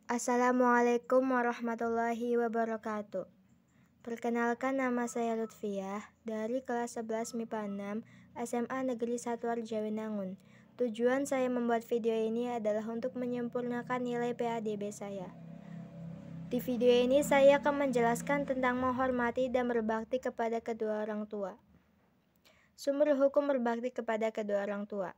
Assalamualaikum warahmatullahi wabarakatuh. Perkenalkan, nama saya Lutfiah dari kelas 11 MIPA 6 SMA Negeri 1 Arjawinangun. Tujuan saya membuat video ini adalah untuk menyempurnakan nilai PADB saya. Di video ini saya akan menjelaskan tentang menghormati dan berbakti kepada kedua orang tua. Sumber hukum berbakti kepada kedua orang tua.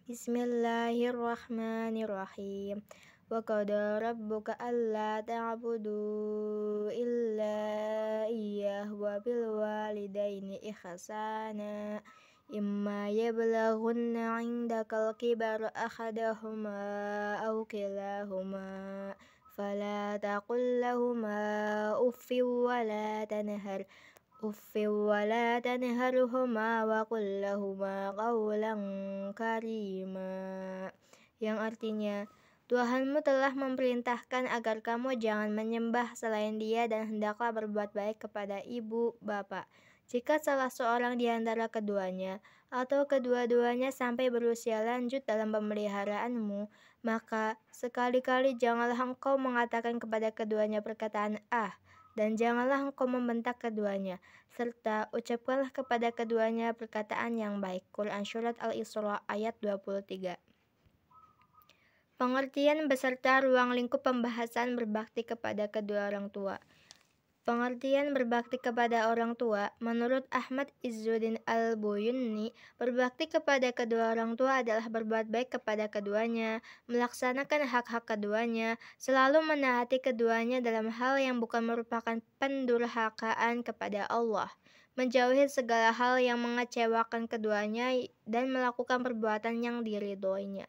Bismillahirrahmanirrahim. Wa qada rabbuka alla ta'budu illa iyyah wa bil walidaini ihsana imma yablaghunna 'indakal kibara ahaduhuma aw kilahuma fala taqul lahumā uffin wa la tanharhumā wa qul lahumā qawlan karīmā, yang artinya, Tuhanmu telah memerintahkan agar kamu jangan menyembah selain Dia dan hendaklah berbuat baik kepada ibu, bapak. Jika salah seorang di antara keduanya atau kedua-duanya sampai berusia lanjut dalam pemeliharaanmu, maka sekali-kali janganlah engkau mengatakan kepada keduanya perkataan dan janganlah engkau membentak keduanya, serta ucapkanlah kepada keduanya perkataan yang baik. Quran Surat Al-Isra ayat 23. Pengertian beserta ruang lingkup pembahasan berbakti kepada kedua orang tua. Pengertian berbakti kepada orang tua, menurut Ahmad Izzuddin Al-Buyuni, berbakti kepada kedua orang tua adalah berbuat baik kepada keduanya, melaksanakan hak-hak keduanya, selalu menaati keduanya dalam hal yang bukan merupakan pendurhakaan kepada Allah, menjauhi segala hal yang mengecewakan keduanya, dan melakukan perbuatan yang diridhoinya.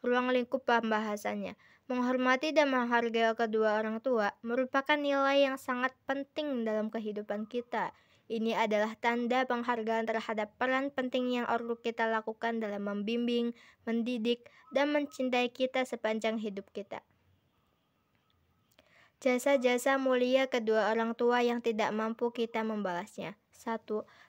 Ruang lingkup pembahasannya. Menghormati dan menghargai kedua orang tua merupakan nilai yang sangat penting dalam kehidupan kita. Ini adalah tanda penghargaan terhadap peran penting yang perlu kita lakukan dalam membimbing, mendidik, dan mencintai kita sepanjang hidup kita. Jasa-jasa mulia kedua orang tua yang tidak mampu kita membalasnya. 1.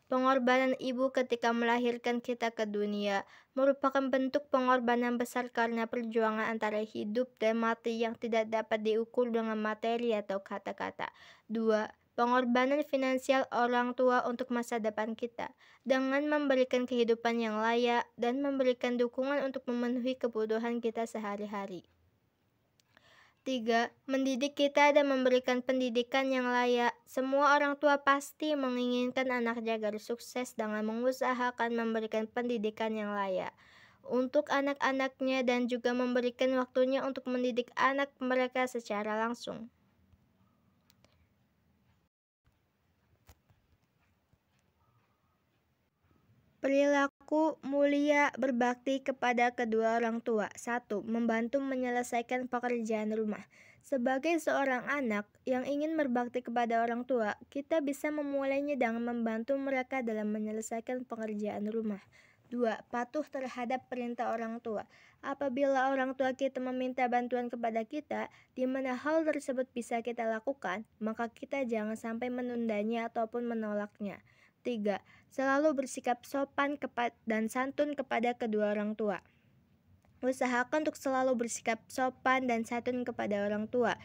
Pengorbanan ibu ketika melahirkan kita ke dunia merupakan bentuk pengorbanan besar karena perjuangan antara hidup dan mati yang tidak dapat diukur dengan materi atau kata-kata. 2. Pengorbanan finansial orang tua untuk masa depan kita dengan memberikan kehidupan yang layak dan memberikan dukungan untuk memenuhi kebutuhan kita sehari-hari. 3. Mendidik kita dan memberikan pendidikan yang layak. Semua orang tua pasti menginginkan anaknya agar sukses dengan mengusahakan memberikan pendidikan yang layak untuk anak-anaknya dan juga memberikan waktunya untuk mendidik anak mereka secara langsung. Perilaku mulia berbakti kepada kedua orang tua. 1. Membantu menyelesaikan pekerjaan rumah. Sebagai seorang anak yang ingin berbakti kepada orang tua, kita bisa memulainya dengan membantu mereka dalam menyelesaikan pekerjaan rumah. 2. Patuh terhadap perintah orang tua. Apabila orang tua kita meminta bantuan kepada kita, di mana hal tersebut bisa kita lakukan, maka kita jangan sampai menundanya ataupun menolaknya. 3. Selalu bersikap sopan dan santun kepada kedua orang tua. Usahakan untuk selalu bersikap sopan dan santun kepada orang tua.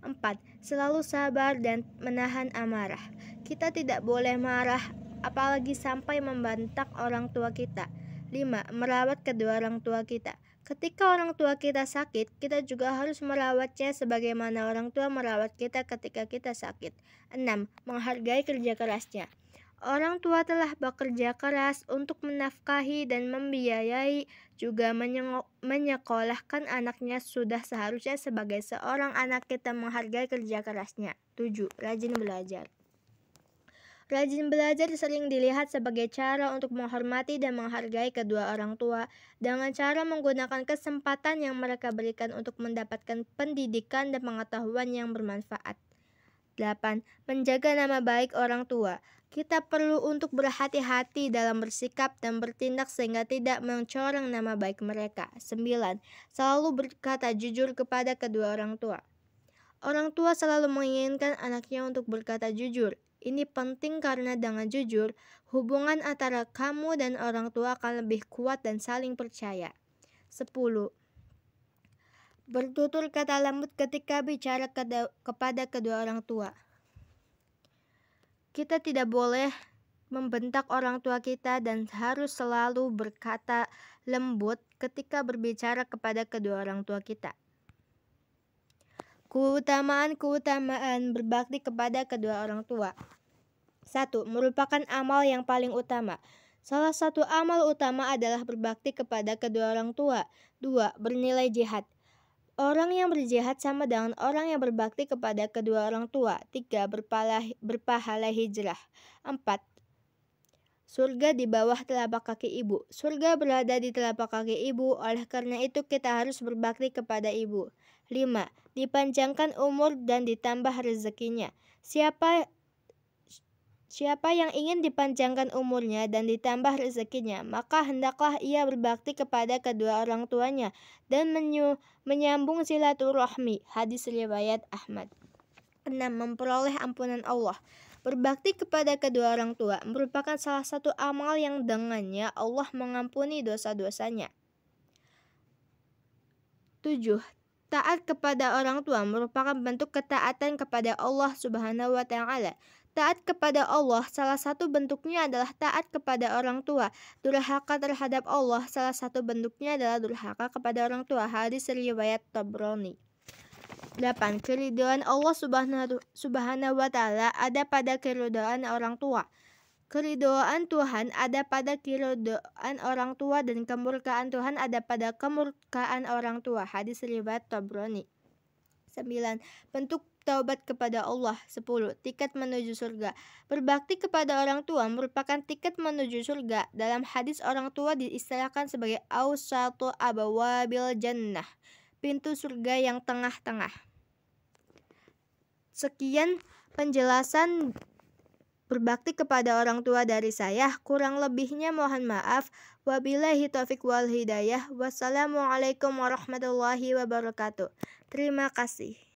4. Selalu sabar dan menahan amarah. Kita tidak boleh marah, apalagi sampai membentak orang tua kita. 5. Merawat kedua orang tua kita. Ketika orang tua kita sakit, kita juga harus merawatnya sebagaimana orang tua merawat kita ketika kita sakit. 6. Menghargai kerja kerasnya. Orang tua telah bekerja keras untuk menafkahi dan membiayai, juga menyekolahkan anaknya. Sudah seharusnya sebagai seorang anak kita menghargai kerja kerasnya. 7. Rajin belajar. Rajin belajar sering dilihat sebagai cara untuk menghormati dan menghargai kedua orang tua dengan cara menggunakan kesempatan yang mereka berikan untuk mendapatkan pendidikan dan pengetahuan yang bermanfaat. 8. Menjaga nama baik orang tua. Kita perlu untuk berhati-hati dalam bersikap dan bertindak sehingga tidak mencoreng nama baik mereka. 9. Selalu berkata jujur kepada kedua orang tua. Orang tua selalu menginginkan anaknya untuk berkata jujur. Ini penting karena dengan jujur, hubungan antara kamu dan orang tua akan lebih kuat dan saling percaya. 10. Bertutur kata lembut ketika bicara kepada kedua orang tua. Kita tidak boleh membentak orang tua kita dan harus selalu berkata lembut ketika berbicara kepada kedua orang tua kita. Keutamaan berbakti kepada kedua orang tua. 1. Merupakan amal yang paling utama. Salah satu amal utama adalah berbakti kepada kedua orang tua. 2. Bernilai jihad. Orang yang berjihad sama dengan orang yang berbakti kepada kedua orang tua. 3. Berpahala hijrah. 4. Surga di bawah telapak kaki ibu. Surga berada di telapak kaki ibu, oleh karena itu kita harus berbakti kepada ibu. 5. Dipanjangkan umur dan ditambah rezekinya. Siapa yang ingin dipanjangkan umurnya dan ditambah rezekinya, maka hendaklah ia berbakti kepada kedua orang tuanya dan menyambung silaturahmi. Hadis riwayat Ahmad. 6. Memperoleh ampunan Allah. Berbakti kepada kedua orang tua merupakan salah satu amal yang dengannya Allah mengampuni dosa-dosanya. 7. Taat kepada orang tua merupakan bentuk ketaatan kepada Allah Subhanahu wa Ta'ala. Taat kepada Allah salah satu bentuknya adalah taat kepada orang tua. Durhaka terhadap Allah salah satu bentuknya adalah durhaka kepada orang tua. Hadis riwayat Tabrani. 8. Keridhaan Allah Subhanahu wa Ta'ala ada pada keridhaan orang tua. Keridhaan Tuhan ada pada keridhaan orang tua dan kemurkaan Tuhan ada pada kemurkaan orang tua. Hadis riwayat Tabrani. 9. Bentuk taubat kepada Allah. 10. Tiket menuju surga. Berbakti kepada orang tua merupakan tiket menuju surga. Dalam hadis, orang tua diistilahkan sebagai awsatu abawabil jannah, pintu surga yang tengah-tengah. Sekian penjelasan berbakti kepada orang tua dari saya. Kurang lebihnya mohon maaf. Wabillahi taufiq wal hidayah. Wassalamualaikum warahmatullahi wabarakatuh. Terima kasih.